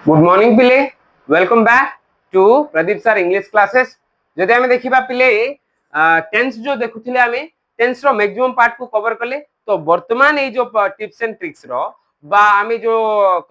Good morning पिले welcome back to Pradeep sir English classes जदि आमे देखिबा पिले टेंस जो देखुथिले आमे टेंस रो मैक्सिमम पार्ट को कवर करले तो वर्तमान ए जो टिप्स एंड ट्रिक्स रो बा आमे जो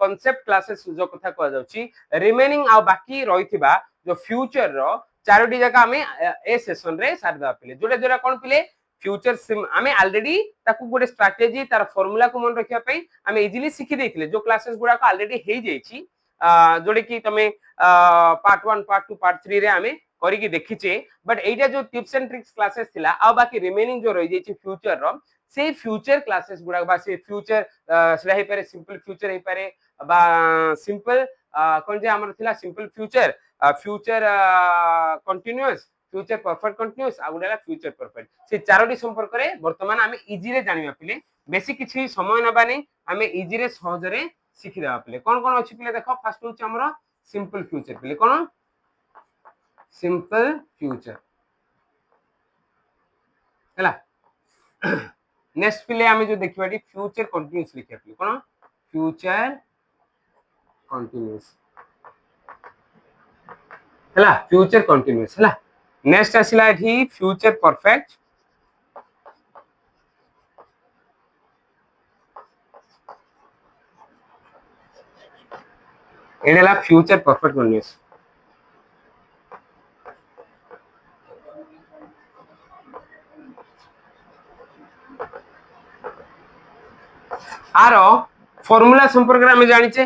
कांसेप्ट क्लासेस जो कथा को जाउची रिमेनिंग आ बाकी रहिथिबा जो फ्यूचर रो चारोटी जगह आमे ए सेशन रे सारदा पिले जोडे जोडा कोन पिले फ्यूचर सिम आमे ऑलरेडी ताकू गोटे स्ट्रेटजी तार फार्मूला को मन रखिया पई आमे इजीली सिखि देथिले जो क्लासेस गुडा को ऑलरेडी हे जाईची जोड़े कि तमे पार्ट 1 पार्ट 2 पार्ट 3 रे आमे करिकि देखिचे बट एटा जो टिप्स एंड ट्रिक्स क्लासेस थिला आ बाकी रिमेनिंग जो रहि जाईची फ्यूचर रो से फ्यूचर क्लासेस गुडा बा से फ्यूचर सेला हे पारे सिंपल फ्यूचर हे पारे बा सिंपल कोन जे हमर थिला simple future future continuous future perfect continuous आ गुडा फ्यूचर परफेक्ट से चारोटी संपर्क रे वर्तमान आमे इजी रे जानिबा पिले बेसी किछि समय नबानी आमे इजी रे सहज रे शिखि देबा पिले कोन कोन अछि पिले देखो फर्स्ट होछ हमरो सिंपल फ्यूचर पिले कोन सिंपल फ्यूचर हला नेक्स्ट पिले आमे जो देखिबाटी फ्यूचर कंटीन्यूअस लिखिया पिले कोन फ्यूचर कंटीन्यूअस हला फ्यूचर कंटीन्यूअस हला नेक्स्ट आसिला एठी future perfect Adela future perfect continuous आरो फार्मूला संपर्क रे हमें जानिचे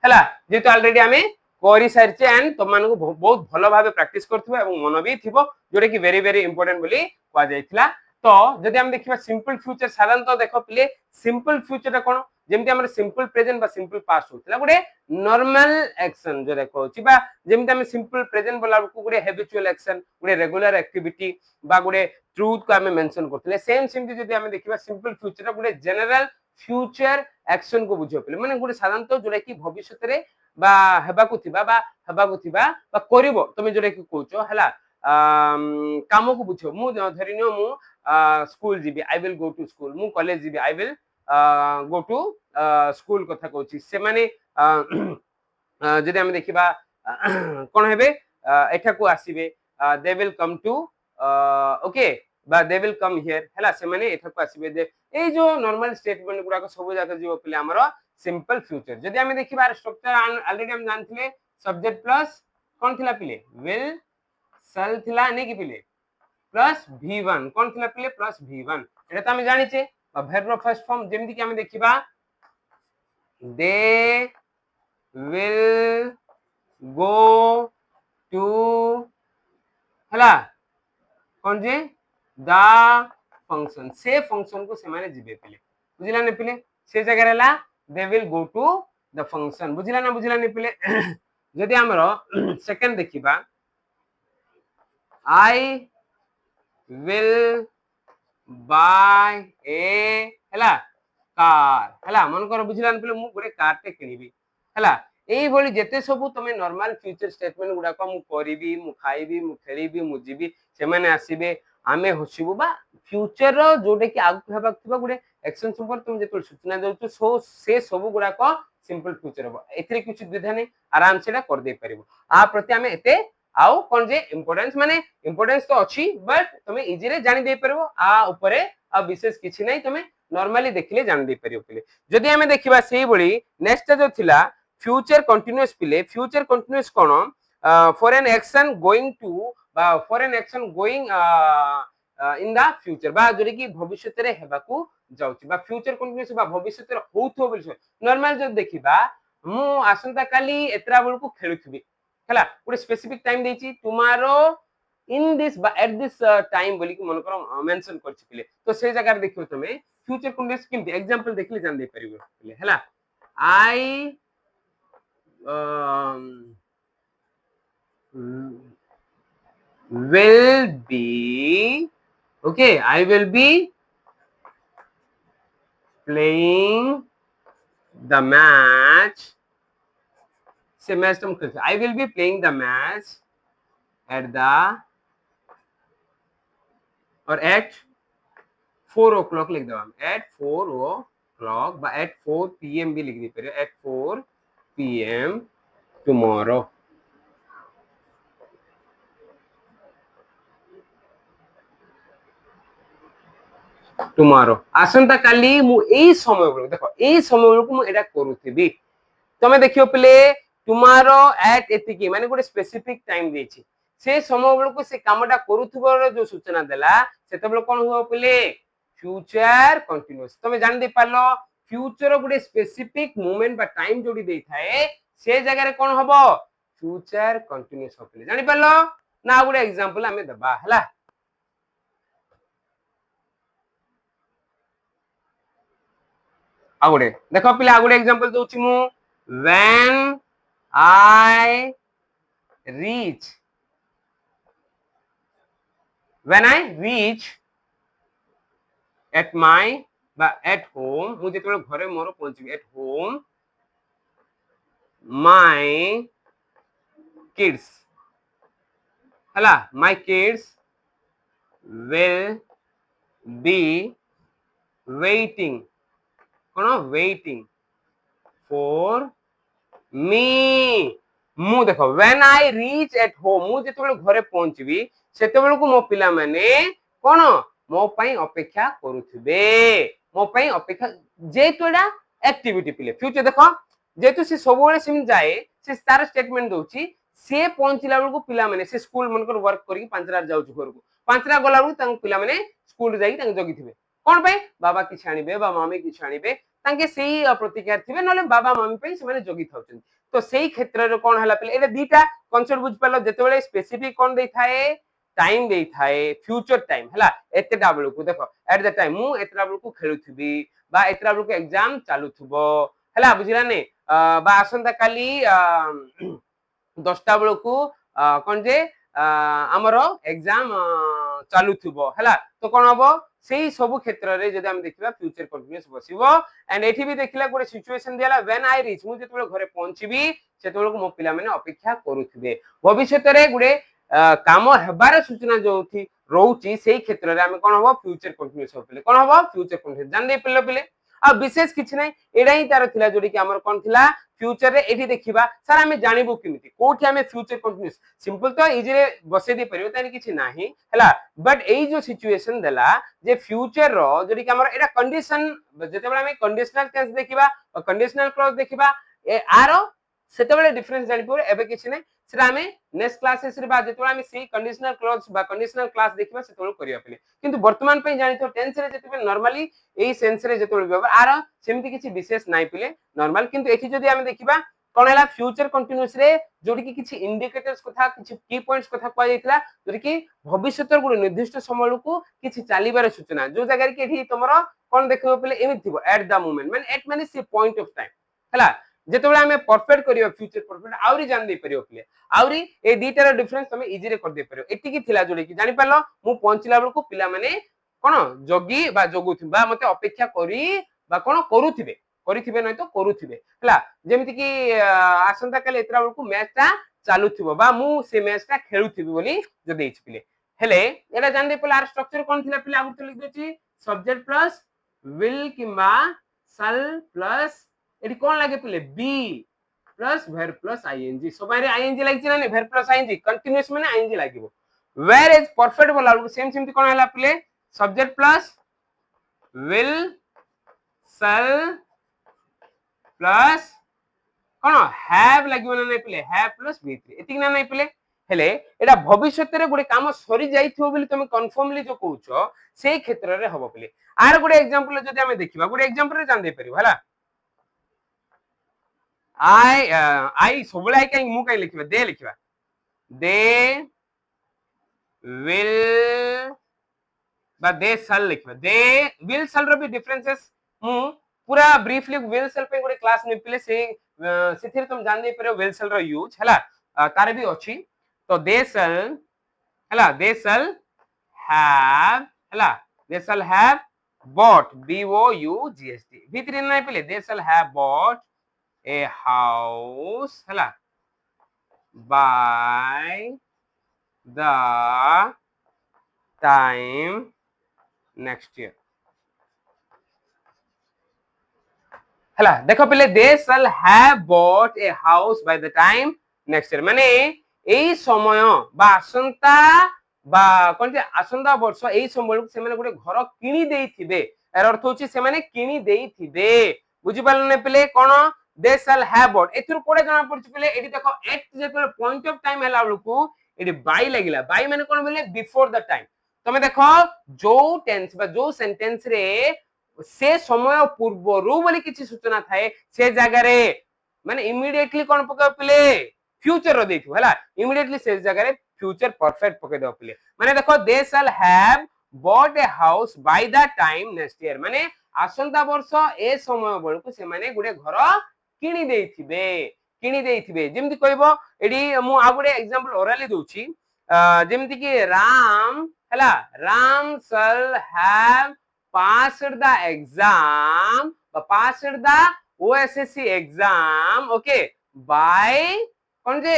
हला जेतो ऑलरेडी हमें कोरी सारचे एंड तो मानको बहुत भलो भाबे प्रैक्टिस करथबो एवं मन भी थिबो जोडे कि वेरी वेरी इंपोर्टेंट बोली qua जायथिला तो जदि हम देखिबा सिंपल फ्यूचर साधारण तो देखो प्ले सिंपल फ्यूचर कोन जेमति हमर सिंपल प्रेजेंट बा सिंपल पास्ट होतला गुडे नॉर्मल एक्शन जो देखो छी बा जेमति हम सिंपल प्रेजेंट बोला को गुडे हैबिचुअल एक्शन गुडे रेगुलर एक्टिविटी बा गुडे ट्रुथ को हमें मेंशन करथले सेम सिंपली जदि हम देखिबा सिंपल फ्यूचर गुडे जनरल फ्यूचर एक्शन को बुझियो पले माने गुडे साधारण तो जोडे कि भविष्यत रे बा हेबाकु थिबा बा करिवो तमे जोडे कि कहउछो हला काम को बुझियो मु धरिनियो मु स्कूल जीबी I will go to school मु कॉलेज जीबी I will go to school कथा कहउची से माने जदि हम देखिबा कोन हेबे एठा को आसीबे they will come to okay बा दे विल कम हियर हला से माने एठा को आसीबे जे ए जो नॉर्मल स्टेटमेंट गुडा को सब जागा जीवो पिले हमरो सिंपल फ्यूचर जदि हम देखिबा स्ट्रक्चर ऑलरेडी हम जानथिले सब्जेक्ट प्लस कोन थिला पिले विल शैल थिला नै कि पिले प्लस v1 कोन थिला पिले प्लस v1 एटा त हम जानि छे वर्ब रो फर्स्ट फॉर्म जेमति कि हम देखिबा दे विल गो टू हला कोन जे द फंक्शन से फंक्शन को से माने जिबे पिले बुझिला ने पिले से जगह रहला they will go to the function बुझिला ने पिले जदि हमरो सेकंड देखिबा आई विल बाय ए हला कार हला मन कर बुझिला ने पिले मु गोटे कार टे किनिबी हला एई बोली जेते सब तमे नॉर्मल फ्यूचर स्टेटमेंट गुडा को मु करिबी मु खाइबी मु खेलिबी मु जीबी से माने आसीबे आमे हसिबु बा फ्यूचर रो जोडे कि आगु हेबाक थिबा गुडे एक्शन संपर्क तुम जेतो सूचना देउछु सो से सब गुडा को सिंपल फ्यूचर हो एथरे किछ द्विधा नै आराम से कर दे परिबो आ प्रति आमे एते आउ कोन जे इंपोर्टेंस तो अछि बट तमे इजी रे जानि दे परबो आ ऊपरे आ विशेष किछ नै तमे नॉर्मली देखिले जानि दे परिबो पिले जदि हमें देखिबा सेही बळी नेक्स्ट जो थिला फ्यूचर कंटीन्यूअस पिले फ्यूचर कंटीन्यूअस कोन for an action going to for an action going in the future बा जोरे कि भविष्यत रे हेबाकू जाउची बा फ्यूचर कंटीन्यूअस बा भविष्यत रे होउथो बोलछो नॉर्मल जो देखिबा मु आसंता काली एतरा बळकू खेलुथबी हला गुडे स्पेसिफिक टाइम देछि tomorrow in this at this time बोली कि मन करो मेंशन करछि पिले तो से जगह देखियो तमे फ्यूचर कंटीन्यूअस किमति एग्जांपल देखले जान दे परिबो पिले हला आई will be okay I will be playing the match से मैच तुम खेलते I will be playing the match at the or at 4 o'clock लिख दो हम at 4 o'clock बा at 4 pm भी लिख दी फिर at 4 pm tomorrow. tomorrow ଆସନ୍ତା କାଲି ମୁଁ ଏଇ ସମୟ ବେଳକୁ ଦେଖ ଏଇ ସମୟ ବେଳକୁ ମୁଁ ଏଟା କରୁଥିବି ତମେ ଦେଖିବ ପିଲେ tomorrow at ଏତିକି ମାନେ ଗୋଟେ ସ୍ପେସିଫିକ ଟାଇମ ଦେଇଛି ସେ ସମୟ ବେଳକୁ ସେ କାମଟା କରୁଥିବାର ଯୋଉ ସୂଚନା ଦେଲା ସେତେବେଳେ କଣ ହୁଅ ପିଲେ ଫ୍ୟୁଚର କଣ୍ଟିନ୍ୟୁଅସ ତମେ ଜାଣି ଦେଇ ପାରିଲ ଫ୍ୟୁଚର ଗୋଟେ ସ୍ପେସିଫିକ ମୋମେଣ୍ଟ ବା ଟାଇମ ଯୋଡି ଦେଇଥାଏ ସେ ଜାଗାରେ କଣ ହବ ଫ୍ୟୁଚର କଣ୍ଟିନ୍ୟୁଅସ ହବ ଜାଣି ପାରିଲ ନା ଆଉ ଗୋଟେ एग्जांपल ଆମେ ଦେବା ହେଲା ଆଉ ଗୋଟେ ଦେଖ ପିଲା ଆଉ ଗୋଟେ एग्जांपल ଦଉଛି ମୁଁ when I reach when I reach at my বা at home ମୁଁ ଯେତେବେଳେ ଘରେ ମୋର ପହଞ୍ଚିବି at home my kids ହେଲା my kids will be waiting କଣ waiting for me ମୁଁ ଦେଖ when I reach at home ମୁଁ ଯେତେବେଳେ ଘରେ ପହଞ୍ଚିବି ସେତେବେଳକୁ ମୋ ପିଲାମାନେ କଣ ମୋ ପାଇଁ ଅପେକ୍ଷା କରୁଥିବେ ମୋ ପାଇଁ ଅପେକ୍ଷା ଯେହେତୁ ଏଟା ଆକ୍ଟିଭିଟି ପିଲେ ଫ୍ୟୁଚର ଦେଖ ଯେହେତୁ ସେ ସବୁବେଳେ ସେମିତି ଯାଏ ସେ ତାର ଷ୍ଟେଟମେଣ୍ଟ ଦଉଛି ସେ ପହଞ୍ଚିଲା ବେଳକୁ ପିଲାମାନେ ସେ ସ୍କୁଲ ମାନଙ୍କର ୱାର୍କ କରିକି 5ଟା ଯାଉଛି ଘରକୁ 5ଟା ଗଲା ବେଳକୁ ତାଙ୍କ ପିଲାମାନେ ସ୍କୁଲ ଯାଇକି ତାଙ୍କୁ ଜଗିଥିବେ କଣ ପାଇଁ ବାବା କିଛି ଆଣିବେ ବା ମମି କିଛି ଆଣିବେ ତାଙ୍କେ ସେଇ ପ୍ରତିକ୍ରିୟା ଥିବେ ନହେଲେ ବାବା ମମି ପାଇଁ ସେମାନେ ଜଗି ଥାଉଛନ୍ତି ତ ସେଇ କ୍ଷେତ୍ରରେ କଣ ହେଲା ପିଲା ଏଟା ଦିଟା କନସେପ୍ଟ ବୁଝିପାରିଲ ଯେତେବେଳେ ସ୍ପେସିଫିକ କଣ ଦେଇଥାଏ टाइम दे थाए फ्यूचर टाइम हला एतेटा बेलକୁ ଦେଖ at the time ମୁଁ ଏତେଟା ବେଳକୁ ଖେଳୁଥିବି ବା ଏତେଟା ବେଳକୁ एग्जाम ଚାଲୁଥିବ ହେଲା ବୁଝିଲା ନେ ବା ଆସନ୍ତା କାଲି 10ଟା ବେଳକୁ କଣ ଯେ ଆମର एग्जाम ଚାଲୁଥିବ ହେଲା ତ କଣ ହବ ସେଇ ସବୁ କ୍ଷେତ୍ରରେ ଯଦି ଆମେ ଦେଖିବା ଫ୍ୟୁଚର କଣ୍ଟିନ୍ୟୁଅସ ବସିବ एंड ଏଠି ବି ଦେଖିଲା ଗୋଟେ ସିଚୁଏସନ ଦିଆଲା when I reach ମୁଁ ଯେତେବେଳେ ଘରେ ପହଞ୍ଚିବି ସେତେବେଳକୁ ମୋ ପିଲାମାନେ ଅପେକ୍ଷା କରୁଥିବେ ଭବିଷ୍ୟତରେ ଗୋଟେ କାମ ହେବାର ସୂଚନା ଯୋଉଠି ରହୁଛି ସେଇ କ୍ଷେତ୍ରରେ ଆମେ କଣ ହବ ଫ୍ୟୁଚର କଣ୍ଟିନ୍ୟୁଅସ ହବ କଣ ହବ ଫ୍ୟୁଚର କଣ୍ଟିନ୍ୟୁଅସ ଜାଣି ଦେଇ ପିଲେ ପିଲେ ଆଉ ବିଶେଷ କିଛି ନାହିଁ ଏଇଟା ହିଁ ତାର ଥିଲା ଯୋଉଠି କି ଆମର କଣ ଥିଲା फ्यूचर रे एठी देखिबा सर हमें जानिबो केमिति कोठी हमें फ्यूचर कंटीन्यूअस सिंपल तो इजी रे बसे दी परियो तानी किछि नाही हला बट एई जो सिचुएशन देला जे फ्यूचर रो जदि कि हमर एटा कंडीशन जेतेबेले हमें कंडीशनल टेंस देखिबा और कंडीशनल क्लॉज देखिबा ए आरो सेतेबेले डिफरेंस जानि परे एबे किछि नै सेटा हमें नेक्स्ट क्लासेस रे बा जेतेबेले हमें सी कंडीशनल क्लॉज बा कंडीशनल क्लास देखिबा सेतेबेले करिया पले किंतु वर्तमान पे जानि तो टेंस रे जेतेबेले नॉर्मली एई सेंस रे जेतेबेले व्यवहार आरो सेमिति किछि विशेष नाही पिले नॉर्मल किंतु एठी जदि हमें देखिबा कोन हला फ्यूचर कंटीन्यूअस रे जोडी कि किछि इंडिकेटर्स कथा किछि की पॉइंट्स कथा कोइ जायतिला जोडी कि भविष्यतर गुड निर्दिष्ट समय को किछि चालिबार सूचना जो जगह रे कि एठी तमरो कोन देखिबो पले एमि थिबो एट द मोमेंट माने एट माने सी पॉइंट ऑफ टाइम हला जेतेबेले हमें परफेक्ट करियो फ्यूचर परफेक्ट आउरी जान दे परियो पले आउरी ए दीटार डिफरेंस तमे इजी रे कर दे परियो एटी कि थिला जोडी कि जानि पालो मु पहुंचला बेलको पिला माने कोन जोगी बा जोगुथिबा मते अपेक्षा करी बा कोन करूथिबे करिथिबे नै तो करूथिबे हला जेमिति कि आसंता काले एतरा बेलको मैच ता चालुथिबो बा मु से मैच ता खेलुथिबी बोली जो देइछ पिले हेले एटा जान दे पले आर स्ट्रक्चर कोन थिला पिले आगु तो लिख देछि सब्जेक्ट प्लस विल किबा शैल प्लस एटी कोन लागे पिले be plus verb plus ING सबरे आईएनजी लागिछ ना verb प्लस आईएनजी कंटीन्यूअस माने आईएनजी लागिबो वेयर इज परफेक्ट बोला सेम सेम कोन हला पिले subject plus will shall plus कोन हैव लागिबो ना नै पिले हैव प्लस v3 एतिक ना नै पिले हेले एटा भविष्यत रे गुडे काम सरी जाइथिबो बोली तुम कन्फर्मली जो कहउछो सेही क्षेत्र रे हबो पिले आर गुडे एग्जांपल जदि हमें देखिबा गुडे एग्जांपल रे जान दे परिबो हला आई सबले आई काई मु काई लिखिबा दे लिखिबा दे विल बा दे शैल लिखिबा दे विल शैल रो भी डिफरेंसेस मु पूरा ब्रीफली विल शैल पे गुडे क्लास ने पिले से सेथिर तुम जान दे परियो विल शैल रो यूज हला तारे भी अछि तो दे शैल हला दे शैल हैव हला they shall have bought b o u g s t भीतरी नै पिले they shall have bought a house हला by the time next year हला देखो पहले they shall have bought a house by the time next year माने एई समय बा आसंता बा कोन आसंता वर्ष एई समय से माने गोटे घर किनी देइथिबे एर अर्थ होची से माने किनी देइथिबे बुझि पालने पहले कोन दे शैल हैव बॉट एथुर कोडे जाना पड़छ पहले एडी देखो एट जे पॉइंट ऑफ टाइम हला लुकु एडी बाय लागिला बाय माने कोन बोले बिफोर द टाइम तमे देखो जो टेंस बा जो सेंटेंस रे से समय पूर्वरु बोली किछि सूचना थाए से जगह रे माने इमीडिएटली कोन पके पले फ्यूचर रो देथु हला इमीडिएटली से जगह रे फ्यूचर परफेक्ट पके दो पले माने देखो they shall have bought a house by the time next year माने आसंता वर्ष ए समय बळकु से माने गुडे घर किनी देइथिबे जेमति कहबो एडी मु आ गुडे एग्जांपल ओरली दोछि जेमति कि राम हला Ram shall have passed the exam passed the OSSC exam okay by कोन जे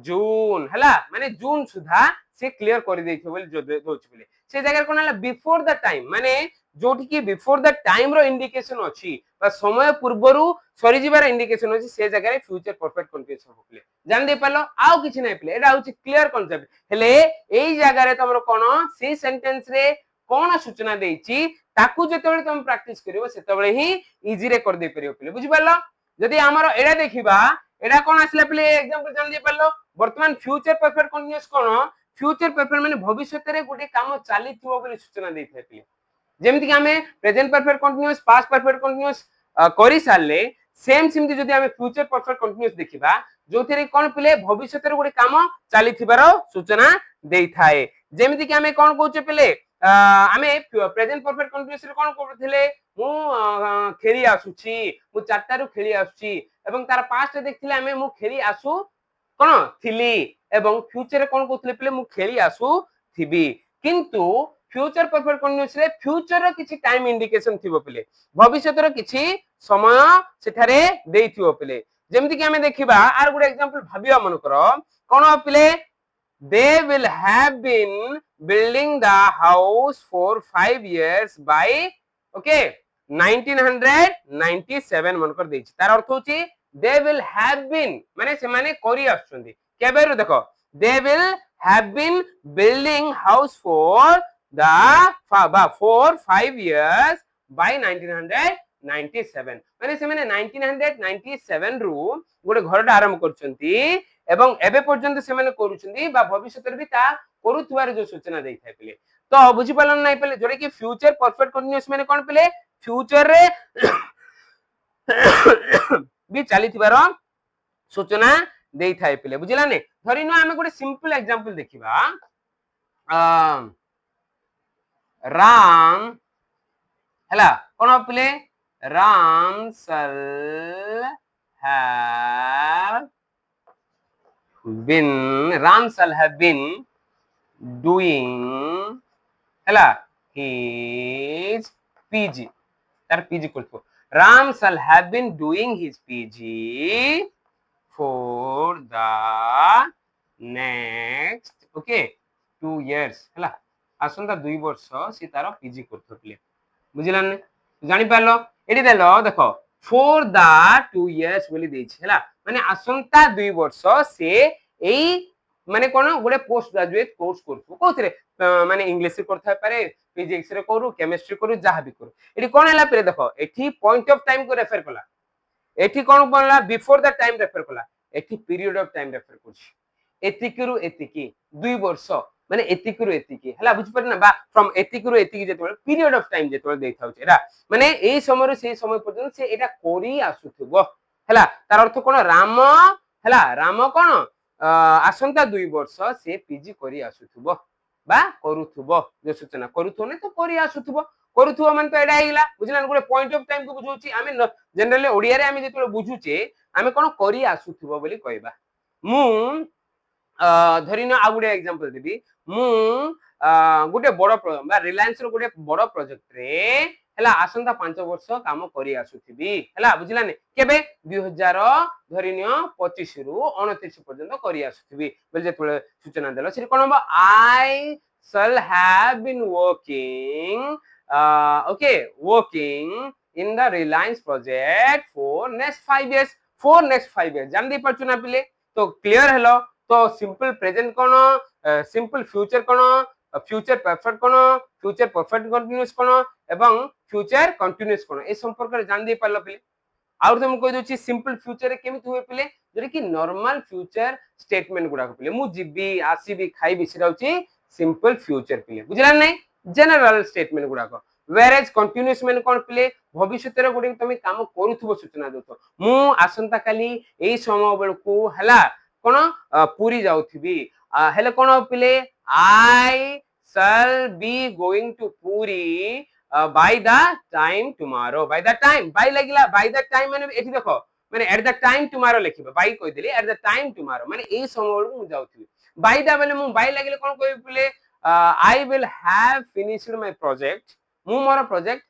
जून हला माने जून सुधा से क्लियर कर देइथो बोली जो दोछ बोली से जगह कोन हला बिफोर द टाइम माने जोठी की बिफोर द टाइम रो इंडिकेशन अछि बा समय पूर्वरु सरी जिबार इंडिकेशन अछि से जगह रे फ्यूचर परफेक्ट कंटीन्यूअस हो बोली जान दे पालो आउ किछि नै प्ले एडा होछि क्लियर कांसेप्ट हेले एई जगह रे तमरो कोन से सेंटेंस रे कोन सूचना देइछि ताकू जेतेबेले तुम प्रैक्टिस करिवो सेतेबेले ही इजी रे कर दे परियो पले बुझि पालो जदी हमर एडा देखिबा एडा कोन आसला पले एग्जांपल जान दे पालो वर्तमान फ्यूचर परफेक्ट कंटीन्यूअस कोन फ्यूचर परफेक्ट माने भविष्यत रे गुटे काम चालिथिबो बोली सूचना देइथै पले जेमति कि हमें present perfect continuous past perfect continuous करि सारले सेम सिमति जदी हमें फ्यूचर परफेक्ट कंटीन्यूअस देखिबा जोथिरे कोन पले भविष्यत रे गुटे काम चालिथिबारो सूचना देइथाय जेमति कि हमें कोन कहउचे पले आमे प्रेजेंट परफेक्ट कंटीन्यूअस रे कोन करथिले मु खेली आसुची मु चारटा रु खेली आसुची एवं तार पास्ट देखथिले आमे मु खेली आसु कोन थिली एवं फ्यूचर रे कोन कहथिले पले मु खेली आसु थिबी किंतु फ्यूचर परफेक्ट कंटीन्यूअस रे फ्यूचर रो किछि टाइम इंडिकेशन थिबो पले भविष्यत रो किछि समय सेठारे देइथिबो पले जेमति कि हमें देखिबा आर गुड एग्जांपल भाबिया मन करो कोन पले they will have been building the house for 5 years by okay 1997 मनकर देछि तार अर्थ होछि they will have been माने से माने करी आछुंदी केबेरु देखो they will have been building house for the 5 years by 1997 माने से माने 1997 रु गोटे घरटा आरंभ करछंती एवं एबे पर्यंत से माने करूछंदी बा भविष्यत रे भी ता करूथुवार जो सूचना देइ थाय पले तो बुझि पालन नै पले जोडे कि फ्यूचर परफेक्ट कंटीन्यूअस माने कोन पले फ्यूचर रे भी चली थिबार सूचना देइ थाय पले बुझिला ने धरिनो आमे गोटे सिंपल एग्जांपल देखिबा राम हला कोन पले Ram shall have been Ram shall have been doing hela his PG tar PG करथो Ram shall have been doing his PG for the next okay 2 years hela आसंता 2 वर्ष से तार PG करथो पले बुझिला ने जानि पालो एडी देलो देखो for the 2 years बोली देछि हला माने आसंता 2 वर्ष से एई माने कोन गोटे पोस्ट ग्रेजुएट कोर्स करथु कोथरे माने इंग्लिश रे करथा पारे फिजिक्स रे करू केमिस्ट्री करू जहा भी करू एठी कोन हला पे देखो एठी पॉइंट ऑफ टाइम को रेफर कला एठी कोन बनला बिफोर द टाइम रेफर कला एठी पीरियड ऑफ टाइम रेफर करछि एतिकिरु एतिकी 2 वर्ष माने एतिकिरु एतिकी हला बुझ पर ना बा फ्रॉम एतिकिरु एतिकी जेतबे पीरियड ऑफ टाइम जेतबे देइ थाउ एरा माने एई समय रे सेई समय पर्यंत से एटा कोरी आसुथबो हला तार अर्थ कोन राम हला राम कोन आसंता 2 वर्ष से पीजी करी आसुथबो बा करूथबो जे सूचना करूथो ने तो करी आसुथबो करूथबो मन तो एडा हिला बुझला गोटे पॉइंट ऑफ टाइम को बुझौची आमे जनरली ओडिया रे आमे जेतबे बुझुचे आमे कोन करी आसुथबो बोली कहबा मु धरिनो आ गुटे एग्जांपल देबी मु गुटे बड़ बा रिलायंस रो गुटे बड़ प्रोजेक्ट रे हला आसंता 5 वर्ष काम करी आसुथिबी हला बुझिला ने केबे 2000 धरिनियो 25 रु 29 पर्यंत करी आसुथिबी बोल जे सूचना देलो से कोन आई shall have been working okay working in the Reliance project for next 5 years. For next 5 years जान दे पाछु ना पिले तो क्लियर हेलो तो सिंपल प्रेजेंट कोन सिंपल फ्यूचर कोन फ्यूचर परफेक्ट कोन फ्यूचर परफेक्ट कंटीन्यूअस कोन एवं फ्यूचर कंटीन्यूअस कोन ए संपर्क रे जान दे पालो पिले आउर तुम कहि दोची सिंपल फ्यूचर रे केमिति हुए पिले जरे कि नॉर्मल फ्यूचर स्टेटमेंट गुडा पिले मु जिबी आसीबी खाइबी सेटा होची सिंपल फ्यूचर पिले बुझला नै जनरल स्टेटमेंट गुडा को whereas continuous माने कोन पिले भविष्यत रे गुडी तुम काम करूथबो सूचना दउतो मु आसंता काली एई समय बेलकू हला कोन पूरी जाउथिबी हेले कोन पिले I shall be going to Puri by the time tomorrow by the time by लागिला by the time माने एठी देखो माने at the time tomorrow लिखिबो by कहि देली at the time tomorrow माने एई समय बेलकू मु जाउथिबी by दा बेले मु by लागिले कोन कहि पिले I will have finished my project मु मोर प्रोजेक्ट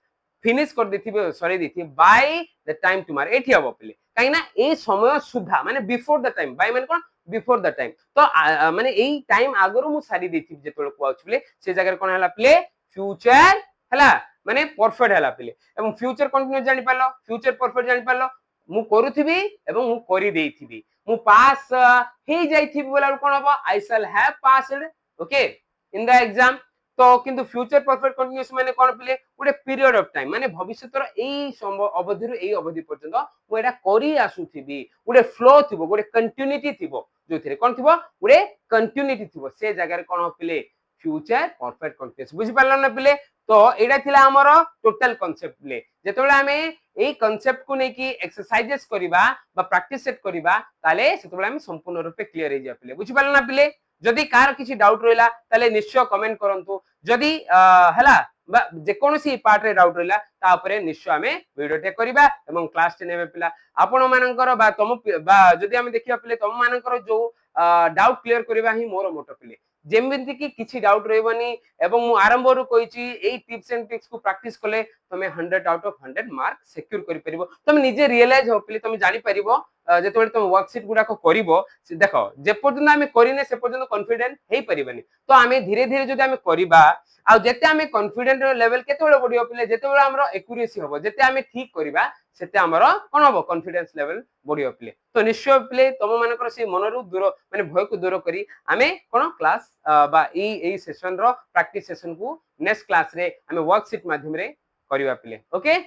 फिनिश कर देथिबे सरी देथि बाय द टाइम टुमारो एठी हबो पिले काई ना ए समय सुधा माने बिफोर द टाइम बाय माने कोन बिफोर द टाइम तो माने एई टाइम आगरो मु सारी देथि जेतोल को आछुले से जगह कोन हला पिले फ्यूचर हला माने परफेक्ट हला पिले एवं फ्यूचर कंटीन्यू जानि पालो फ्यूचर परफेक्ट जानि पालो मु करूथिबी एवं मु करी देथिबी मु पास हे जाइथिबी बोला कोन हबो I shall have passed okay in the exam तो किंतु फ्यूचर परफेक्ट कंटीन्यूअस माने कोन पिले गुटे पीरियड ऑफ टाइम माने भविष्यतर एई अवधि रु एई अवधि पर्यंत मु एटा करी आसुथिबी गुटे फ्लो थिबो गुटे कंटिन्यूटी थिबो जोथिरे कोन थिबो गुटे कंटिन्यूटी थिबो से जगह रे कोन पिले फ्यूचर परफेक्ट कंटीन्यूअस बुझि पारलो ना पिले तो एटा थिला हमर टोटल कांसेप्ट पिले जेतोले हमें एई कांसेप्ट को नै कि एक्सरसाइजेस करिबा बा प्रैक्टिस सेट करिबा ताले सेतोले हम संपूर्ण रूपे क्लियर हे जा पिले बुझि पारलो ना पिले जदि कार किछि डाउट रहिला ताले निश्चय कमेंट करंतु जदि हला जे कोनोसी पार्ट रे डाउट रहिला ता ऊपर निश्चय हमें वीडियो टे करबा एवं क्लास टे नेबे पिला आपण मानकर बा तम बा जदि हम देखिया पिले तम मानकर जो डाउट क्लियर करबा ही मोर मोटो पिले जेमिति कि किछि डाउट रहबनी एवं मु आरंभ रु कहिछि एई टिप्स एंड ट्रिक्स को प्रैक्टिस कले तमे 100 आउट ऑफ 100 मार्क सिक्योर करि परिबो तमे निजे रियलाइज हो पिले तमे जानि परिबो जेतबे तुम वर्कशीट गुडा को करिवो देखो जे पर्यंत आमे करिने से पर्यंत कॉन्फिडेंट हेई परिबनी तो आमे धीरे धीरे जदि आमे करिबा आ जेते आमे कॉन्फिडेंट लेवल केतेबेले बढियो पिले जेतेबेले हमरो एक्यूरेसी होबो जेते आमे ठीक करिबा सेते हमरो कोन होबो कॉन्फिडेंस लेवल बढियो पिले तो निश्चय पिले तम मानकर से मनरु दूर माने भय को दूर करी आमे कोन क्लास बा एई सेशन रो प्रैक्टिस सेशन को नेक्स्ट क्लास रे आमे वर्कशीट माध्यम रे करिवा पिले ओके